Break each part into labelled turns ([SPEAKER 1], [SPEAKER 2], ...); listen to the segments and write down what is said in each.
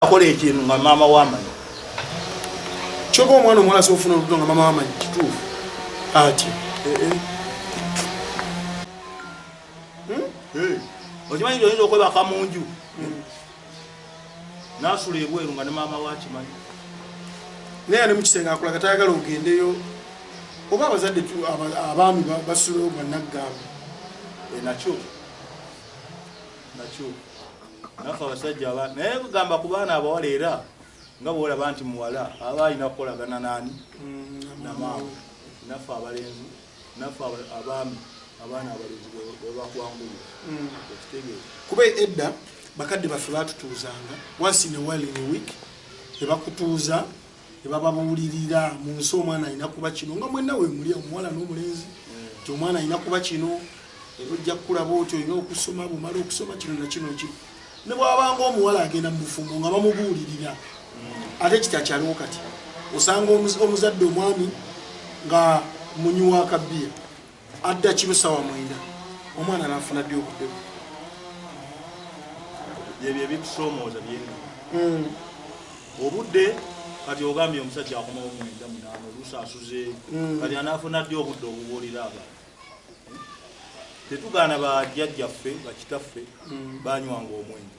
[SPEAKER 1] akola ekintu nga maama wamanyi
[SPEAKER 2] kyova omwana omuwala sofuna olubuto nga maama wamanyi kituufu atya
[SPEAKER 1] okimanyi oyinza okwebaka mu nju nasula ebweru nga ne maama wakimanyi
[SPEAKER 2] naye ne mukisenge akulaga tayagala ogendeyo oba abazadde abaami basulayo bannaggambe
[SPEAKER 1] nakyo nafe abasajja naye kugamba ku baana abawala era nga bwolaba nti muwala aba alina kukolagana nani namaama nafe abalenzi nafe abaami abaana abalenzi bebakwangulira ekitegeeza
[SPEAKER 2] kuba edda bakadde baffe batutuuzanga once in a while in a week ebakutuuza ebababuulirira mu nsi omwana alina kuba kino nga mwenna wemuli omuwala n'omulenzi nti omwana alina kuba kino era ojja kukulaba otyo olina okusoma bumala okusoma kino na kino kino ne bwabanga omuwala agenda mu bufumbo nga bamubuulirira ate kitakyaliwo kati osanga omuzadde omwami nga munywi wa kabbiya adda kiro sawa mwenda omwana nafuna ddi obudde
[SPEAKER 1] byebyo ebikusoomooza byenna obudde kati ogambye omusajja akomawo 9 oluusi asuze kati anaafuna ddi obudde obubuulira abantu tetugaana bajjajjaffe bakitaffe banywanga omwenge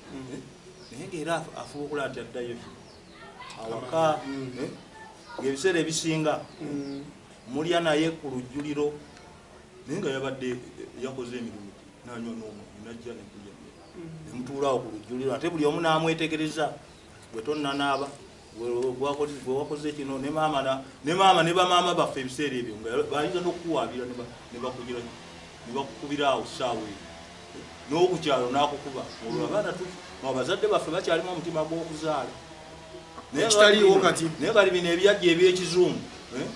[SPEAKER 1] naye ngaera afuba okula nti addayo awaka ng'ebiseera ebisinga mulya naye ku lujjuliro naye nga yabadde yakoze emirimu nanywa n'omwenge najja nekulya nemutuulaawo ku lujjuliro ate buli omu n'amwetegereza bwe tonnanaaba bwe wakoze kino ne maama ne bamaama baffe ebiseera ebyo nga bayinza n'okukuwaabira ne bakugira nibakukubira awo ssaawa eyo n'okukyalo n'akukuba olwo abaana abazadde baffe bakyalimu omutima gw'okuzaala
[SPEAKER 2] ekitaliiwo kati
[SPEAKER 1] naye kali bino ebyajja eby'ekizungu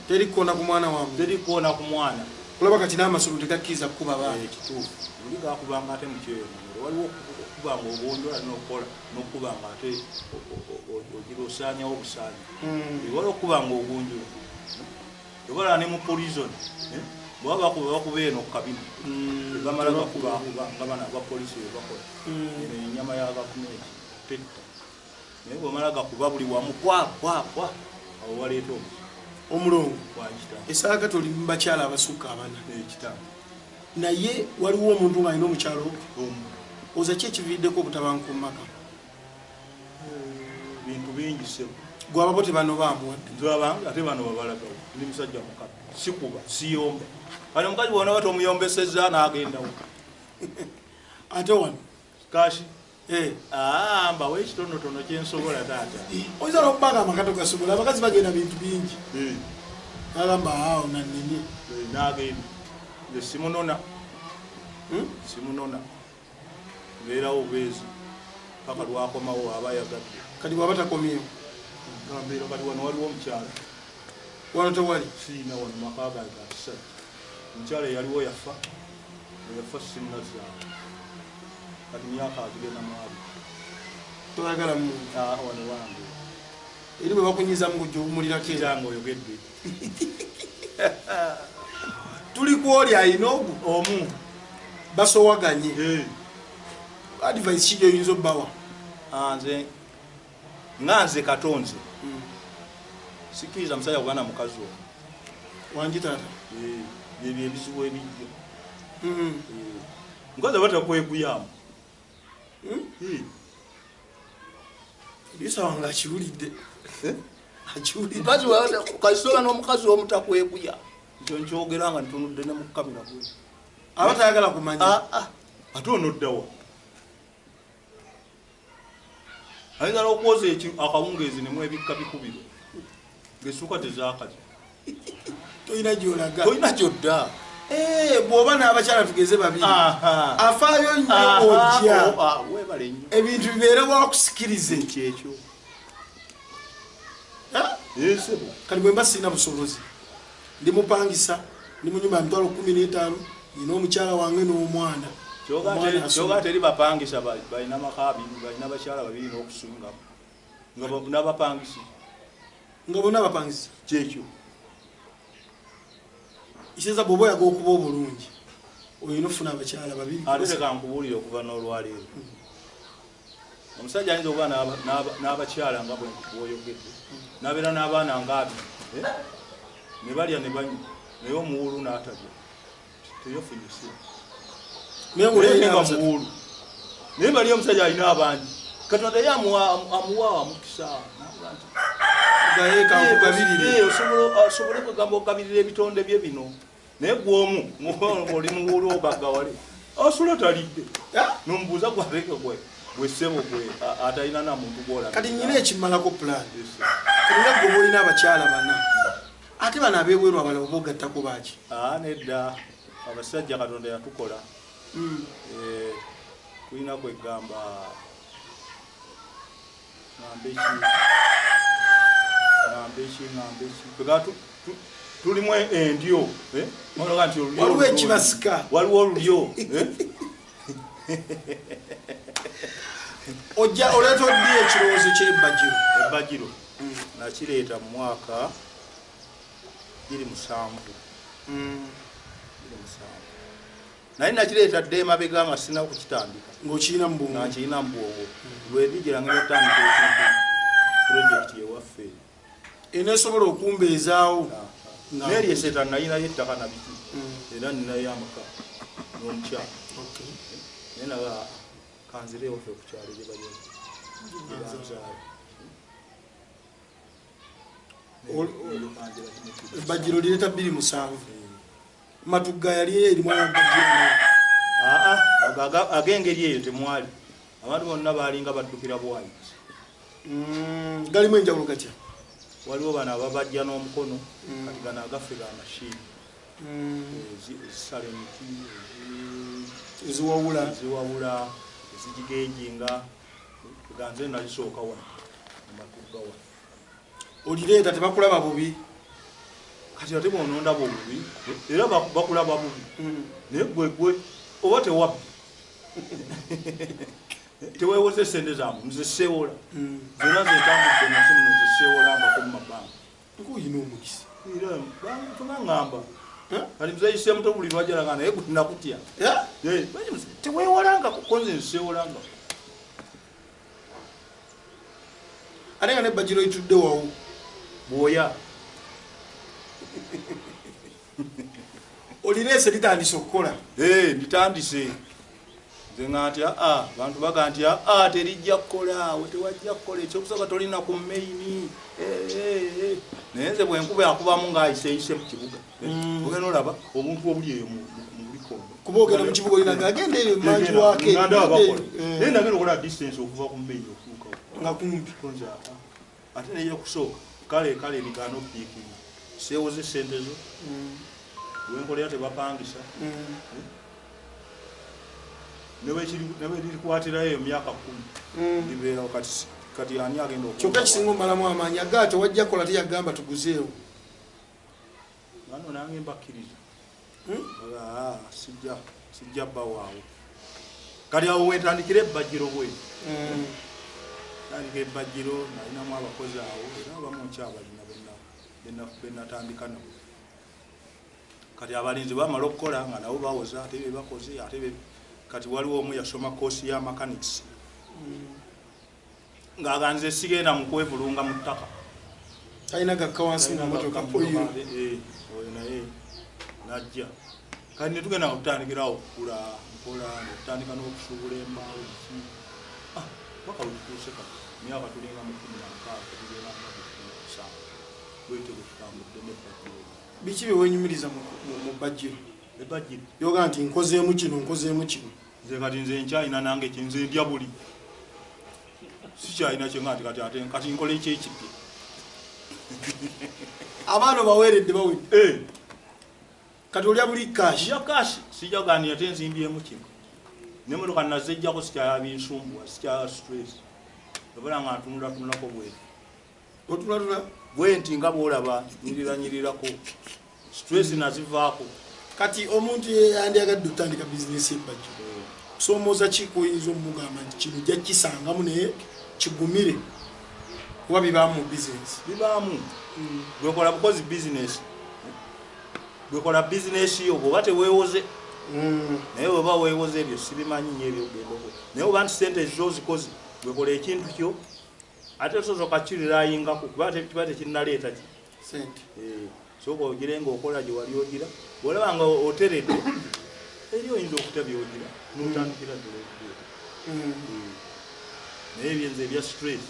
[SPEAKER 2] terikkoona ku mwana wange
[SPEAKER 1] terikkoona ku mwana
[SPEAKER 2] kulaba kati n'amasomero tegakkiriza kukuba baana
[SPEAKER 1] ekituufu luli gakubanga ate mukyeyo waliwo okukubanga obwonjola n'okukola n'okukubanga ate ogira osaanyawo obusaanya waliwo okukubanga obwonjola obalala ne mu poison bwaba bakuba eno kabina bamala bakubakuba nga bana abapoliisi bebakola enyama yagakumenti petta naye bwemala gakuba buli wamu kwakwa awo waleeta
[SPEAKER 2] omulongo esaaga toli mubakyala abasukka abana naye waliwo omuntu nga alina omukyalo oza ki ekiviiddeko obutabanka mu maka
[SPEAKER 1] bintu bingi sebo
[SPEAKER 2] gwababo tebano bamuwadde
[SPEAKER 1] nzabanga ate bano babalagawo ndi musajja mukazi sikuba siyomba kale omukazi wona bati omuyombesezza n'agendawo
[SPEAKER 2] ate wano
[SPEAKER 1] kashi mbawo ekitonotono kyensobola taata
[SPEAKER 2] oyinza n'okubaga amakato gasobola abakazi bagenda bintu bingi nagamba awo nanenye
[SPEAKER 1] n'agenda nze simunona mbeerawo obwezi paka lwakomawo aba yagadde
[SPEAKER 2] kati bwaba takomyewo
[SPEAKER 1] gambeera kati wano waliwo omukyala
[SPEAKER 2] wano tewali
[SPEAKER 1] siina wano maka gange gatisatu omukyala yaliwo yafa sinnazaawo kati myaka agirena mwali
[SPEAKER 2] toyagala muntu
[SPEAKER 1] wano wange
[SPEAKER 2] eri bwe bakunyiza mu kujja obumulirako
[SPEAKER 1] erange oyogedde
[SPEAKER 2] tuli kwoli ayina omu basowaganye advice ki gyoyinza obbawa
[SPEAKER 1] nze katonze sikiriza musajja kubana mukazi oyo
[SPEAKER 2] wangi taata
[SPEAKER 1] byebyo ebizibu ebijjo mukazi aba takweguyaamu
[SPEAKER 2] bisa wange akiwulidde
[SPEAKER 1] kazisoba n'omukazi omu takweguya ekyo nkyogera nga ntunudde ne mukamera gwe
[SPEAKER 2] aba tayagala kumanya
[SPEAKER 1] ate onoddawa ayinza n'okwoza akawungeezi nemu ebikka bikubiro ngesuuka tezaakazi
[SPEAKER 2] toyina gyolaga
[SPEAKER 1] toyina gyodda
[SPEAKER 2] bw'oba n'abakyala tugeze babiri afaayo nnyo ojja ebintu bibeere wakusikirize
[SPEAKER 1] kyekyo
[SPEAKER 2] kati bwe mba sirina busobozi ndi mupangisa ndi mu nyumba ya mitwalo 15 nina omukyala wange n'omwana
[SPEAKER 1] kyoga teri bapangisa balina maka 2 balina bakyala 2 n'okusingamu n'abapangisi
[SPEAKER 2] nga bonna bapangisa
[SPEAKER 1] kyekyo
[SPEAKER 2] iseza bwoba oyaga okuba obulungi olina ofuna abakyala 2
[SPEAKER 1] ate leka nkubuulire okuva n'olwaleero omusajja ayinza okuba n'abakyala nga bwoyogedde n'abeera n'abaana ngaabi ne balya ne banywa naye omuwulu n'atalya teyofinyise muwulu naye bali omusajja alina abangi Katonda ye amuwa amukisa osobole kwegamba okugabirira ebitonde bye bino naye gwomu oli muwulu ogaggawale asula talidde nomubuuza gwabeke gwesebo gwe atalina namuntu gwola
[SPEAKER 2] kati nyina ekimalako plan era gwe olina abakyala bana ate bano abebweru abalala oba ogattako baaki
[SPEAKER 1] nedda abasajja Katonda yatukola tulina kwegamba ngambeki tulimu endyo
[SPEAKER 2] waliwo ekibasika
[SPEAKER 1] waliwo olulyo
[SPEAKER 2] ojja oleeta oddi ekirowoozo
[SPEAKER 1] ebbagiro nakireeta mu mwaka 2007 naye nakireeta dde emabega nga sina kukitandika
[SPEAKER 2] ng'okirina mu bwongo
[SPEAKER 1] nakirina mu bwongo lwedijiranga netandika ekintu projekiti ewaffe
[SPEAKER 2] enesobola okumbeezaawo
[SPEAKER 1] neryo eseta nayinayo ettaka nabiki era ninayo amaka n'omukyala naye naga kanzirewo ffe okukyalo gye
[SPEAKER 2] ebbagiro lireeta 27 Matugga yali erimu abagiro
[SPEAKER 1] agengeri eyo temwali abantu bonna balinga baddukira bwayi
[SPEAKER 2] galimu enjawulo gatya
[SPEAKER 1] waliwo bano ababajja n'omukono kati gano agaffe ga mashini zisala emiti
[SPEAKER 2] eziwawula
[SPEAKER 1] ezigigenjinga ganze nalisooka wano Matugga wa
[SPEAKER 2] olireeta tebakulaba bubi
[SPEAKER 1] kati ate bonondaba obubi era bakulaba bubi naye gwegwe oba tewabbi teweewoze sente zamu nzisewola zonna zetambudde nasi muno zisewolangako mu mabanga
[SPEAKER 2] nkuyina omukisa
[SPEAKER 1] tunaŋŋamba kati Muzeeyi semuto buli lwajalaga naye gulina kutya teweewolangako konze nzisewolangako
[SPEAKER 2] ate nga nebbagiro litudde wawu
[SPEAKER 1] bwoya
[SPEAKER 2] olireese litandise okukola
[SPEAKER 1] litandise nze nga nti bantu baga nti terijja kukola tewajja kukola ekyokusooka tolina ku maini naye nze bwenkuba akubamu ng'ayiseeyise mu kibuga ogenda olaba obuntu obuli eyo mu bikondo
[SPEAKER 2] kuba ogenda mu kibuga olina agenda eyo manji wake
[SPEAKER 1] naye nagenda okola distance okuva ku maini okutuuka
[SPEAKER 2] nga kumpi
[SPEAKER 1] ate neyo kusooka kale ebigaana okupiikiri seewoze sente zo wenkolera tebapangisa nebelirikwatirayo eyo myaka 10 libeerawo kati ani agenda
[SPEAKER 2] kyokka kisinga omalamu amaanyi agaa tewajja kukola teyagamba tuguzeewo
[SPEAKER 1] ano nange mbakkiriza sijja bbawaawo kati awo wentandikira ebbagiro bwe tandika ebbagiro nalinamu abakozi awo era abamu nkyabalina benatandika nabo kati abalinzi bamala okukola nga nabo bawoza ate bebakoze ate kati waliwo omu yasoma koosi ya mechanics ng'aganze sigenda mu kwevulunga mu ttaka
[SPEAKER 2] talina gakka wansi mu motoka oyo
[SPEAKER 1] naye najja kati netugenda nga tutandikirawo okukula nkola netutandika n'okusuubula embaawo paka wetutuuse kati myaka tulinga mu 16 tugenda bwetebwekitambudde nebbagiro
[SPEAKER 2] biki byewenyumiriza mu bbagiro
[SPEAKER 1] ebbagiro
[SPEAKER 2] yoga nti nkozeemu kino
[SPEAKER 1] nze kati nze nkyalina nange kinze ndya buli sikyalina kyenga nti kati nkole ekyekipya
[SPEAKER 2] abaana baweeredde bawedde kati olya buli kashi
[SPEAKER 1] ya kashi sijagani ate nzimbyemu kino nemotoka nazejjako sikyala binsumbuwa sikyala stress obala nga ntunulatunulako bweti
[SPEAKER 2] otunatuna
[SPEAKER 1] bwenti nga bwolaba nyiriranyirirako stress nazivaako
[SPEAKER 2] kati omuntu yandyagadde otandika bizinesi ebbagiro kusomooza kikuyinza omugamba nti kino jja kisangamu naye kigumire kuba bibaamu mu bizinesi
[SPEAKER 1] bibaamu gwekola bukozi bizinesi gwekola bizinesi yo bwoba teweewoze naye weba weewoze ebyo sibimanyi nyo ebyo gendoko naye oba nti sente zo zikozi wekola ekintu kyo ate osobola kukiriraayinga kuba tekinnaleeta ki
[SPEAKER 2] sente
[SPEAKER 1] soka ogire ng'okola gye wali ogira bwolaba nga oteredde eri oyinza okutabya ogira n'otandikira ddala okubeera naye ebyenza ebya stress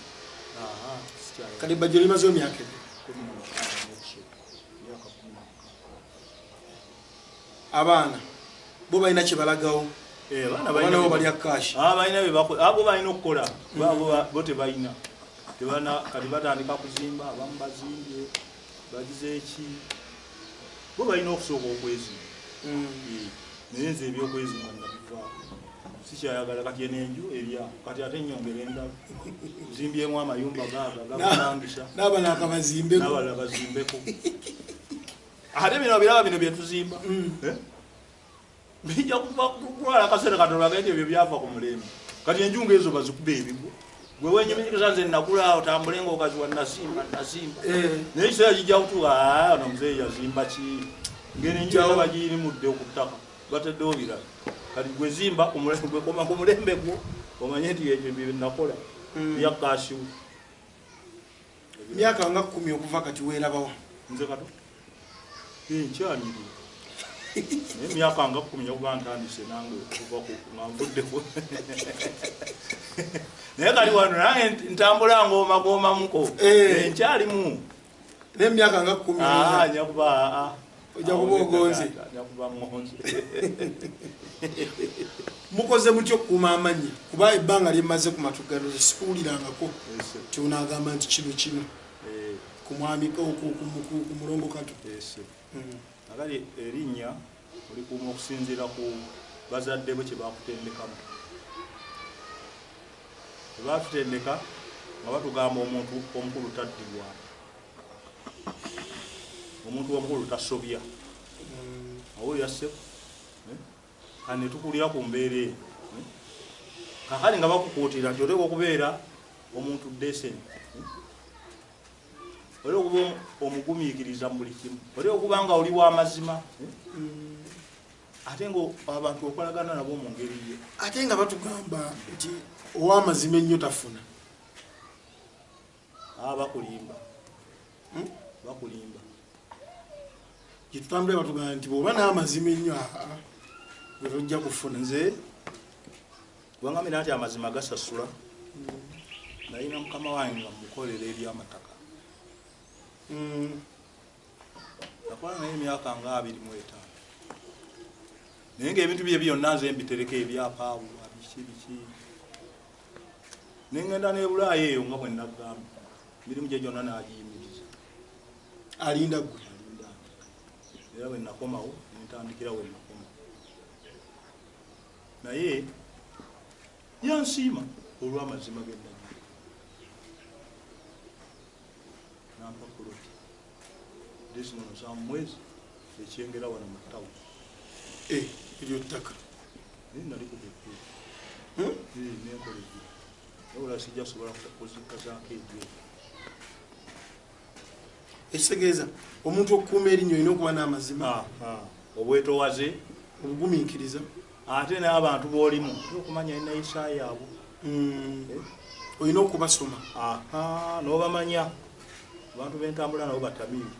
[SPEAKER 2] kati bajjo limaze emyaka ebiri abaana bo balina kye balagawo abaana bo balya kashi
[SPEAKER 1] abo balina okukola bo tebalina kati batandika kuzimba abamu bazimbye bagize eki bo balina okusooka okwezimba naye nze ebyokwezimba nabivaako sikyayagala kati enenju erya kati ate nyongera endala zimbyemu amayumba gagabangisa
[SPEAKER 2] n'abalala
[SPEAKER 1] bazimbeko ate bino biraba bino byetuzimba bijja kutwala akaseera katono agende ebyo byava ku mulembe kati enjungu ezo bazikuba ebigo gwe wenyumiriza nze nakula otambule ngaokaziwa nasimba naye ekiseera kijja kutuuka ono muzeeyi yazimba ki ng'enenju era bagiyirimudde ku ttaka bateddewo birala kati gwe zimba gwe koma ku mulembe gwo omanye nti ekyo byenakola byakasiwo
[SPEAKER 2] myaka nga 10 okuva kati weerabawa
[SPEAKER 1] nze kato nkyaliri naye emyaka nga 10 okuba ntandise nange okuva nga nvuddeko naye kali wano nange ntambula ng'omagoomamuko nkyalimu
[SPEAKER 2] n'emyaka nga 10
[SPEAKER 1] nyakuba
[SPEAKER 2] ojja kuba ogonze
[SPEAKER 1] nyakuba ngonze
[SPEAKER 2] mukoze mutyo okukuuma amannya kuba ebbanga lyemmaze ku Matugga sikuwulirangako tionagamba nti kino ku mwami ku mulongo Kato
[SPEAKER 1] akali erinnya olikuuma okusinziira ku bazadde bo kye bakutendekamu tebatutendeka nga batugamba omuntu omukulu taddibwa omuntu omukulu tasobya awulira ssebo kati netukulira ku mbeera eyo kakali nga bakukuutira nti oteeka okubeera omuntu deseni oli okuba omugumiikiriza mu buli kimu oli okuba nga oli w'amazima ate nga abantu okolagana nabo mu ngeri ye
[SPEAKER 2] ate nga batugamba nti ow'amazima ennyo tafuna
[SPEAKER 1] bakulimba
[SPEAKER 2] gyetutambule batugamba nti bwoba n'amazima ennyo tojja kufuna
[SPEAKER 1] nze gwangamira nti amazima gasasula nalina mukama wange nga mukolera ebyamataka nakola naye emyaka nga 25 naye ngaebintu bye byonna nze mbitereka ebyapaawo biki nengenda nebulaayo eyo nga bwenagamba emirimu gye gyonna nagiyimiriza
[SPEAKER 2] alinda gwe
[SPEAKER 1] era bwenakomawo nentandikira wenakoma naye yansiima olw'amazima gennagira nampa kuloti desinono za mwezi ekyengera wano mu ttawo
[SPEAKER 2] eryo ttaka
[SPEAKER 1] naye nali kubekulu nenkola ebyo nawola sijja kusobola kuzikazaako ebyo
[SPEAKER 2] ekitegeeza omuntu okukuuma erinnya olina okuba n'amazima
[SPEAKER 1] obwetowaze
[SPEAKER 2] obugumiikiriza
[SPEAKER 1] ate n'abantu b'olimu okumanya enayisa yaabwe
[SPEAKER 2] olina okubasoma
[SPEAKER 1] n'obamanya abantu b'entambula nabo batamiivu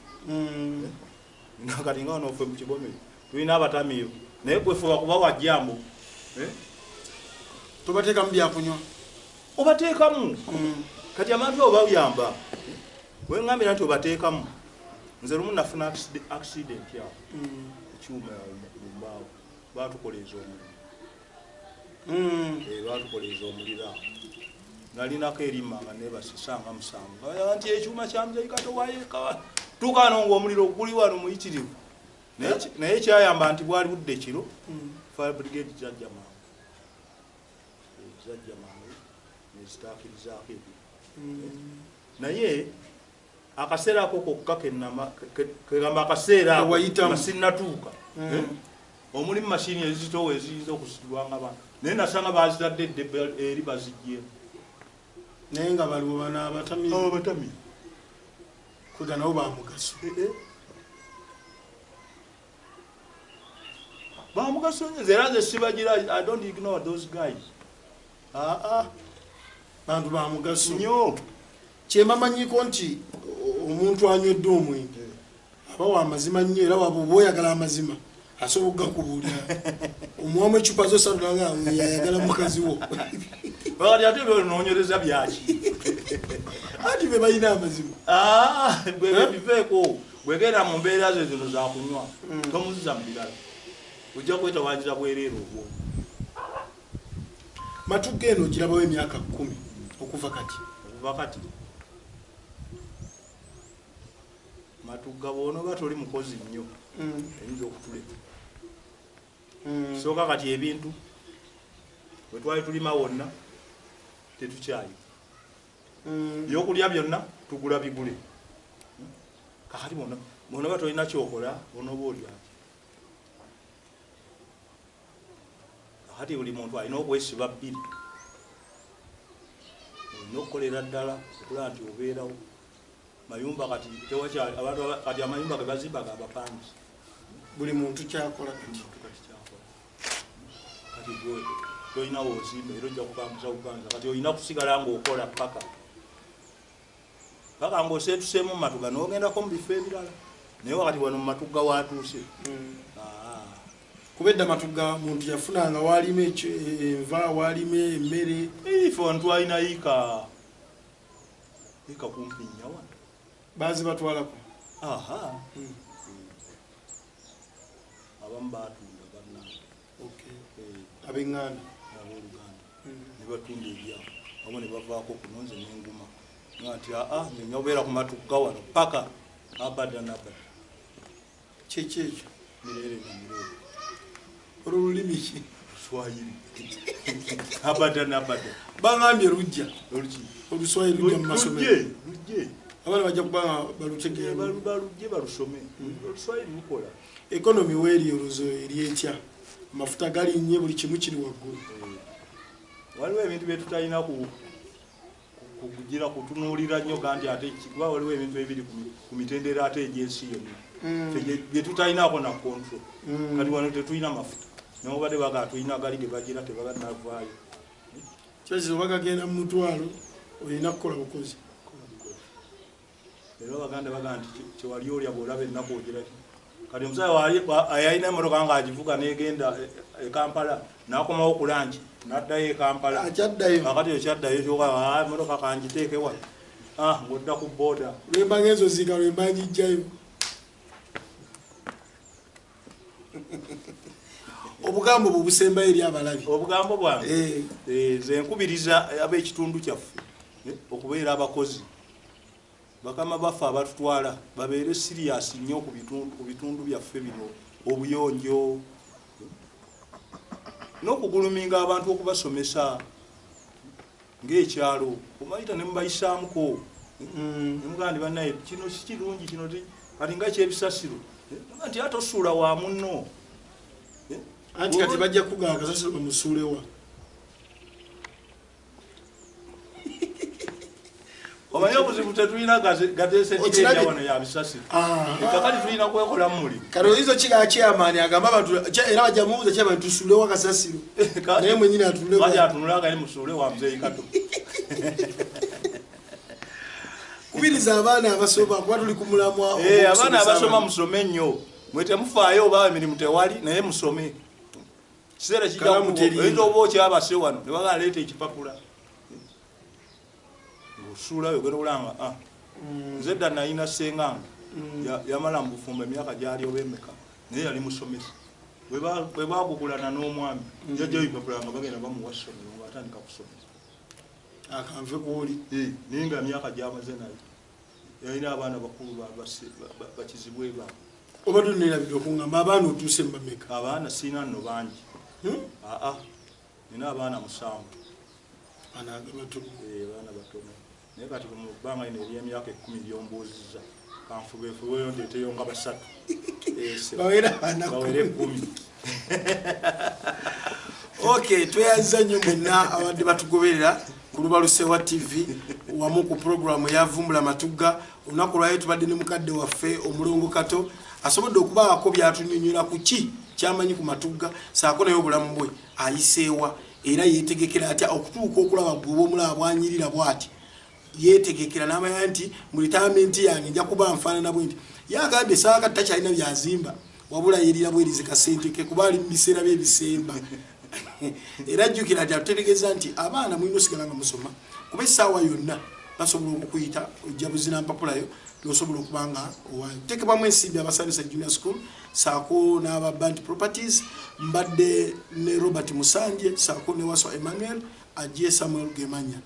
[SPEAKER 1] nakati nga wano ffe mu kigomero tulina abatamiivu naye gwefuba kuba wajjambo
[SPEAKER 2] tobateekamu byakunywa
[SPEAKER 1] obateekamu kati abantu obayamba wengambira nti obateekamu nze lumu nafuna accident yawo ekyuma mumbaawo batukoleza omuliro nalinako erimma nga nebasisanga musanvu nti ekyuma kya Muzeeyi Kato wayeka tukano ng'omuliro guli wano muyitirivu naye kyayamba nti bwali budde kiro fire brigade zajja mangu nezitaakirizaako ebyo naye akaseera ako kokka kegamba akaseera ako nga sinnatuuka omulimu mashini ezitowa eziyinza okusitulwanga abantu naye nasanga bazitadde eddebe eri bazijjeemu
[SPEAKER 2] naye nga baliwo bana abatami kwega nabo bamugaso
[SPEAKER 1] bamugaso era nze sibagira I don't ignore those guys
[SPEAKER 2] bantu ba mugaso
[SPEAKER 1] nnyo.
[SPEAKER 2] Kyembamanyiko nti omuntu anywedde omwenge aba wa mazima nnyo era waba oyagala amazima asobola okubuulira omuwamu ecupa zo ssatu nanga yayagala mukazi wo
[SPEAKER 1] Bakati ate byonoonyereza byaki
[SPEAKER 2] ati be balina amazima
[SPEAKER 1] bwe biveeko bwegenda mu mbeera ze zino za kunywa tomuziza mu birala ojja kwetawagira bwereere obwo.
[SPEAKER 2] Matugga eno okirabawo emyaka 10 okuva kati
[SPEAKER 1] Matugga bw'onoba toli mukozi nnyo eyinza okutuleka. Sooka kati ebintu bwe twali tulima wonna tetukyayi byokulya byonna tugula bigule. Kakati bw'onoba tolina kyokola onoba olya. Kakati buli muntu alina okwesiba bbiri olina okukolera ddala okulaba nti obeerawo. Mayumba kati tewakyali abantu kati amayumba ge bazimba ga bapangi
[SPEAKER 2] buli muntu kyakola
[SPEAKER 1] kati tolina wozimba era ojja kupangiza bupangiza kati olina kusigala ng'okola paka ng'oseetuseemu mu Matugga n'ogendako mu bifo ebirala naye wakati wano mu Matugga watuuse.
[SPEAKER 2] Kubedda Matugga muntu yafunanga waalima enva waalima emmere
[SPEAKER 1] ifo ntwalina yika kumpi nnyo wano
[SPEAKER 2] bazi batwalako
[SPEAKER 1] abamu batunda banna
[SPEAKER 2] ab'eŋŋanda
[SPEAKER 1] abooluganda ne batunda ebyabo abo ne bavaako kunonze n'enguma nti nyonya obeera ku Matugga wano paka abada nabada
[SPEAKER 2] kyekyo
[SPEAKER 1] mirere na mirere
[SPEAKER 2] olwo lulimi ki
[SPEAKER 1] Swahili abada nabada
[SPEAKER 2] bangambye lujja
[SPEAKER 1] oluki
[SPEAKER 2] oluswahili lujja mu masomero
[SPEAKER 1] lujje
[SPEAKER 2] abana bajja kuba balutegeera
[SPEAKER 1] balujje balusome oluswahili lukola.
[SPEAKER 2] Economy weeri oluzo eri etya amafuta galinnye buli kimu kiri waggulu.
[SPEAKER 1] Waliwo ebintu bye tutalina kugira kutunuulira nnyo kandi ate kuba waliwo ebintu ebiri ku mitendera ate egy'ensi yonna bye tutalinaako na control. Kati wano tetulina mafuta naye obadde bagaa tulina gali ge bagira tebaganavaayo
[SPEAKER 2] kyezi oba gagenda mu mutwalo olina kukola bukozi.
[SPEAKER 1] Era Abaganda bagaa nti kyewali olya bw'olaba ennaku ogiraki. Kati omusaayi ayalina emmotoka ng'agivuga n'egenda e Kampala n'akomawo ku langi n'addayo e Kampala akati ekyaddayo kyoka emmotoka kangiteeke wano ng'odda ku booda
[SPEAKER 2] lwemba ng'ezo ziga lwemba ngijjayo. Obugambo bwe busembayo eri abalabi.
[SPEAKER 1] Obugambo bwange nze nkubiriza ab'ekitundu kyaffe okubeera abakozi bakama baffe abatutwala babeere siriasi nnyo ku bitundu byaffe bino obuyonjo n'okuguluminga abantu okubasomesa ng'ekyalo omayita ne mubayisaamuko nemugandi bannaye kino si kirungi kino kati nga kyebisasiro nti ate osuula wa munno
[SPEAKER 2] anti kati bajja kugaba kasasiro bamusuulewa.
[SPEAKER 1] Omanyi obuzibu tetulina gateeseddeeya wano ya bisasiro kakati tulina kwekola muli
[SPEAKER 2] kati oyizo kiga kyamaani agamba abantu era bajja mubuuza kyaba tusuulewo kasasiro naye mwenyini
[SPEAKER 1] atunula gali musuule wa Muzeeyi Kato.
[SPEAKER 2] Kubiriza abaana abasoma kuba tuli ku mulamwa
[SPEAKER 1] abaana abasoma musome nnyo mwe temufaayo oba emirimu tewali naye musome kiseera kijjaoyinza oba okyabase wano ne bagaa leeta ekipapula ng'osuulayo ogenda okulanga nze dda nalina senganga yamala mu bufumbo emyaka gyali oba emeka naye yali musomesa bwe bagugulana n'omwami jajjayo ebipapula nga bagenda bamuwa ssomero ng'atandika kusomesa
[SPEAKER 2] akanve kwoli
[SPEAKER 1] naye nga myaka gyamaze naye yalina abaana bakulu bakizibwe baabwe.
[SPEAKER 2] Oba tunera bidde okungamba abaana otuuse mu bameka?
[SPEAKER 1] Abaana siina nno bangi nina abaana 7.
[SPEAKER 2] Abaana
[SPEAKER 1] batono naye kati mu bbanga lino ery'emyaka 10 byombuuzizza kanfubeefubeyo ndeeteyo nga 3 bawere 10.
[SPEAKER 2] Okay, tweyanza nnyo mwenna abadde batugoberera ku Lubaluse wa TV wamu ku programu ya Vumbula Matugga. Olunaku lwayo tubadde ne mukadde waffe omulongo Kato asobodde okubaako byatunyonyola ku ki kyamanyi ku Matugga saako naye obulamu bwe ayiseewa era yetegekera atya okutuuka okulaba bw'oba omulaba bwanyirira bw'ati yetegekera n'amanya nti mu retirement yange nja kuba nfaanana bwe nti yagambye saaka takyalina byazimba wabula yerira bwerize kasente ke kuba ali mu biseera by'ebisemba era jjukira nti atutegeeza nti abaana mulina osigala nga musoma kuba essaawa yonna basobola okukuyita ojja buzina mpapulayo nosobola okuba nga owaayo tekebwamu ensimbi abasanyusa junior school saako n'aba Band Properties mbadde ne Robert Musanje saako ne Waso Emmanuel ajje Samuel Gemanya